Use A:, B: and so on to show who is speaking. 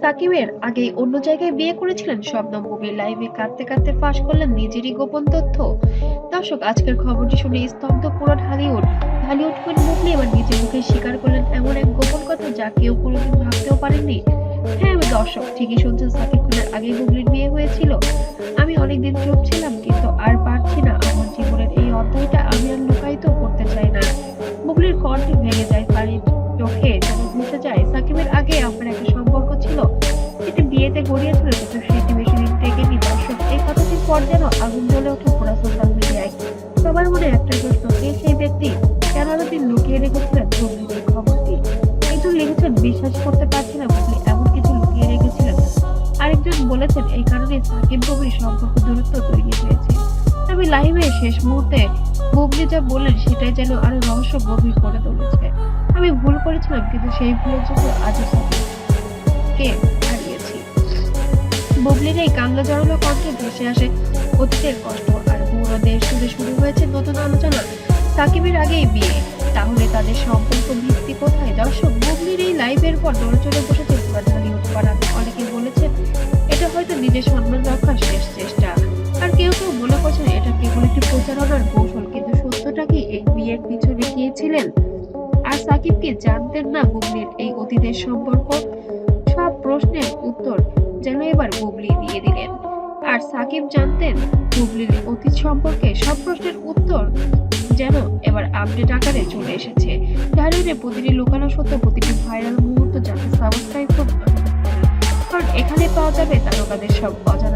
A: সাকিবের আগে অন্য জায়গায় বিয়ে করেছিলেন শবনম বুবলি লাইভে কাঁদতে কাঁদতে ফাঁস করলেন নিজেরই গোপন তথ্য। দর্শক, আজকের খবরটি শুনে স্তব্ধ পুরো ঢালিউড কুইন বুবলি এবার নিজের মুখে স্বীকার করলেন এমন এক গোপন কথা যা কেউ কোনোদিন ভাবতেও পারেননি। হ্যাঁ, আমি দর্শক ঠিকই শুনছেন, সাকিব খানের আগে বুবলির বিয়ে হয়েছিল। আমি অনেকদিন চুপ ছিলাম, কিন্তু আর পারছি না। আমার জীবনের এই অধ্যায়টা আমি আর লুকায়িত করতে চাই না। বুবলির কণ্ঠে ভেঙে যায়, পানির চোখে যেন ভেসে যায়। সাকিবের আগে আমার একটা সম্পর্ক ছিল, সেটি বিয়েতে গড়িয়েছিল, কিন্তু সেটি বেশি দিন টেকেনি। দর্শক, এই কথাটির পর যেন আগুন জ্বলে ওঠে পুরো সোশ্যাল মিডিয়ায়। সবার মনে একটা প্রশ্ন, কে সেই ব্যক্তি? কেন এতদিন লুকিয়ে রেখেছিলেন বুবলির এই খবরটি? একজন লিখেছেন, বিশ্বাস করতে পারছি না বুবলি এমন কিছু লুকিয়ে রেখেছিলেন। আরেকজন বলেছেন, এই কারণে সাকিব বুবলির সম্পর্ক দূরত্ব তৈরি হয়েছে। তবে লাইভে শেষ মুহূর্তে বুবলি যা বললেন সেটাই যেন আরো রহস্য গভীর করে তুলেছে। আমি ভুল করেছিলাম, কিন্তু সেই ভুলের জন্য আজও সাকিবকে হারিয়েছি। বুবলির এই কান্না জড়ানো কণ্ঠে ভেসে আসে অতীতের কষ্ট, আর পুরো দেশ জুড়ে শুরু হয়েছে নতুন আলোচনা। সাকিবের আগেই বিয়ে, তাহলে তাদের সম্পর্ক ভিত্তি কোথায়? দর্শক, বুবলির এই লাইভের পর নড়েচড়ে বসেছে পুরো ঢালিউড পাড়া। অনেকে বলেছেন এটা হয়তো নিজের সম্মান রক্ষার শেষ চেষ্টা, আর কেউ কেউ মনে করছেন এটা কেবল একটি প্রচারণার কৌশল। কিন্তু সত্যটা কি এই বিয়ের পিছনে কে ছিলেন? আর সাকিব কি জানতেন না বুবলির এই অতীতের সম্পর্ক? সব প্রশ্নের উত্তর যেন এবার বুবলি দিয়ে দিলেন। আর সাকিব জানতেন বুবলির অতীত সম্পর্কে? সব প্রশ্নের উত্তর যেন এবার আপডেট আকারে চলে এসেছে। ঢালিউডে প্রতিটি লুকানো সত্য, প্রতিটি ভাইরাল মুহূর্ত জানতে সাবস্ক্রাইব করুন, কারণ এখানে পাওয়া যাবে তারকাদের সব অজানা